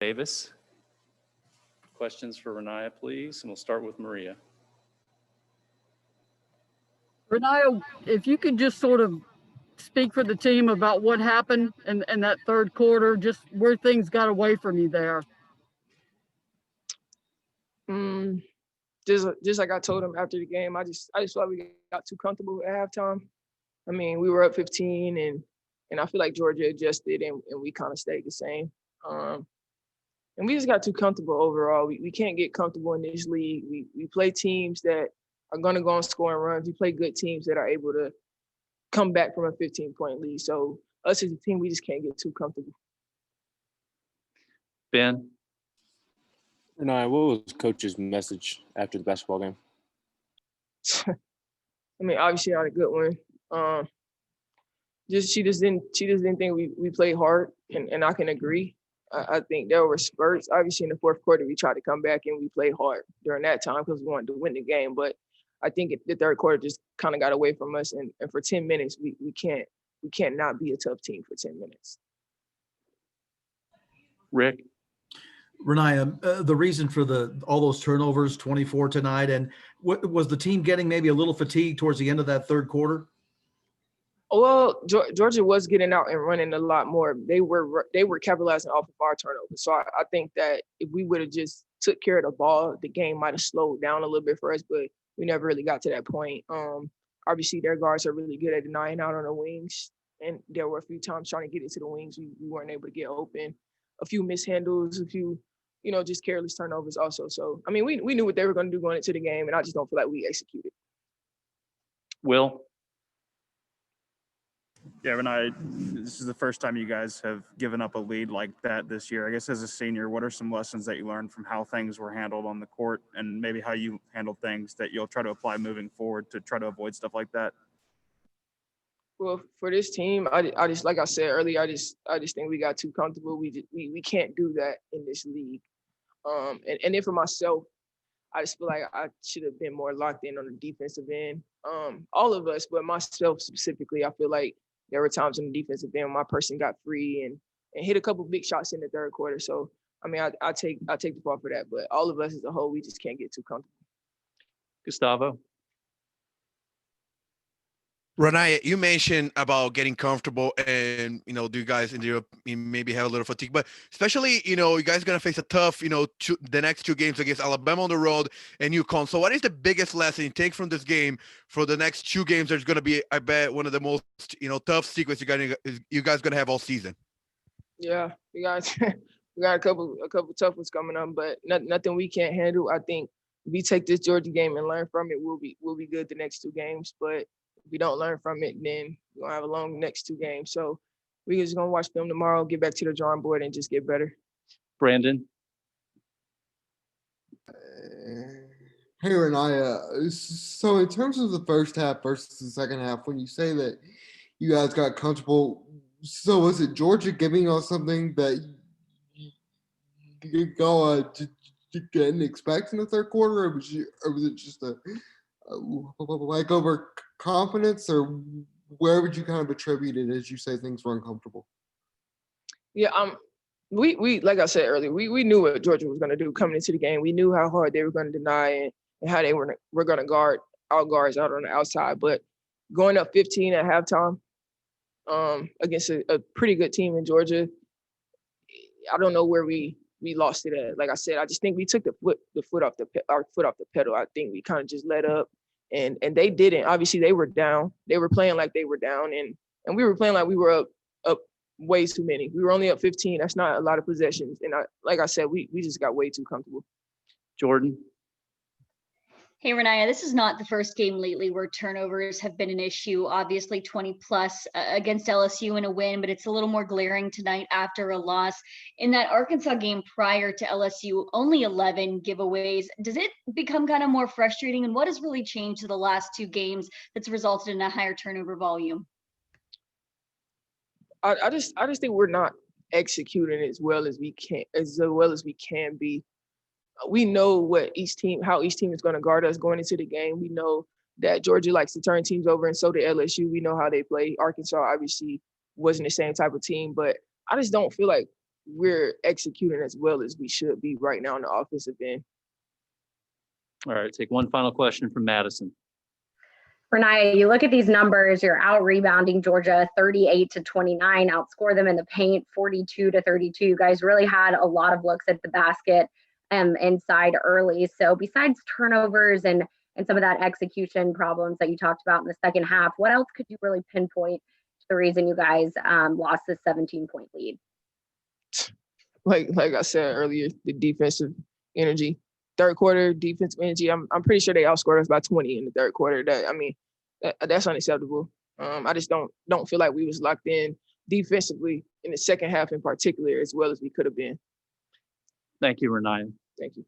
Davis. Questions for Rennia, please, and we'll start with Maria. Rennia, if you could just sort of speak for the team about what happened in that third quarter, just where things got away from you there. Just like I told him after the game, I just felt like we got too comfortable at halftime. I mean, we were up 15, and I feel like Georgia adjusted, and we kind of stayed the same. And we just got too comfortable overall. We can't get comfortable in this league. We play teams that are going to go on scoring runs. We play good teams that are able to come back from a 15-point lead. So us as a team, we just can't get too comfortable. Ben? Rennia, what was Coach's message after the basketball game? I mean, obviously not a good one. She just didn't think we played hard, and I can agree. I think there were spurts. Obviously, in the fourth quarter, we tried to come back and we played hard during that time because we wanted to win the game. But I think the third quarter just kind of got away from us, and for 10 minutes, we can't not be a tough team for 10 minutes. Rick? Rennia, the reason for all those turnovers, 24 tonight, and what was the team getting maybe a little fatigued towards the end of that third quarter? Well, Georgia was getting out and running a lot more. They were capitalizing off of our turnovers. So I think that if we would have just took care of the ball, the game might have slowed down a little bit for us, but we never really got to that point. Obviously, their guards are really good at denying out on the wings, and there were a few times trying to get it to the wings. We weren't able to get open. A few mishandles, a few, just careless turnovers also. So, I mean, we knew what they were going to do going into the game, and I just don't feel like we executed. Will? Yeah, Rennia, this is the first time you guys have given up a lead like that this year. I guess as a senior, what are some lessons that you learned from how things were handled on the court and maybe how you handled things that you'll try to apply moving forward to try to avoid stuff like that? Well, for this team, I just like I said earlier, I just think we got too comfortable. We can't do that in this league. And then for myself, I just feel like I should have been more locked in on the defensive end. All of us, but myself specifically, I feel like there were times on the defensive end my person got free and hit a couple big shots in the third quarter. So, I mean, I take the fall for that. But all of us as a whole, we just can't get too comfortable. Gustavo? Rennia, you mentioned about getting comfortable and, do you guys maybe have a little fatigue, but especially, you guys going to face a tough, the next two games against Alabama on the road and UConn. So what is the biggest lesson you take from this game for the next two games? There's going to be, I bet, one of the most, tough sequences you guys going to have all season. Yeah, we got a couple tough ones coming up, but nothing we can't handle. I think if we take this Georgia game and learn from it, we'll be good the next two games. But if we don't learn from it, then we're going to have a long next two games. So we're just going to watch film tomorrow, get back to the drawing board, and just get better. Brandon? Hey, Rennia. So in terms of the first half versus the second half, when you say that you guys got comfortable, so was it Georgia giving you something that you didn't expect in the third quarter, or was it just like over confidence, or where would you kind of attribute it as you say things were uncomfortable? Yeah, we like I said earlier, we knew what Georgia was going to do coming into the game. We knew how hard they were going to deny and how they were going to guard our guards out on the outside. But going up 15 at halftime against a pretty good team in Georgia, I don't know where we lost it at. Like I said, I just think we took our foot off the pedal. I think we kind of just let up, and they didn't. Obviously, they were down. They were playing like they were down, and we were playing like we were up way too many. We were only up 15. That's not a lot of possessions. And like I said, we just got way too comfortable. Jordan? Hey, Rennia, this is not the first game lately where turnovers have been an issue. Obviously, 20 plus against LSU in a win, but it's a little more glaring tonight after a loss. In that Arkansas game prior to LSU, only 11 giveaways. Does it become kind of more frustrating? And what has really changed in the last two games that's resulted in a higher turnover volume? I just think we're not executing as well as we can be. We know how each team is going to guard us going into the game. We know that Georgia likes to turn teams over, and so did LSU. We know how they play. Arkansas obviously wasn't the same type of team, but I just don't feel like we're executing as well as we should be right now on the offensive end. All right, take one final question from Madison. Rennia, you look at these numbers, you're out rebounding Georgia 38-29, outscore them in the paint 42-32. You guys really had a lot of looks at the basket inside early. So besides turnovers and some of that execution problems that you talked about in the second half, what else could you really pinpoint to the reason you guys lost this 17-point lead? Like I said earlier, the defensive energy. Third quarter defensive energy. I'm pretty sure they outscored us by 20 in the third quarter. That's unacceptable. I just don't feel like we was locked in defensively in the second half in particular as well as we could have been. Thank you, Rennia. Thank you.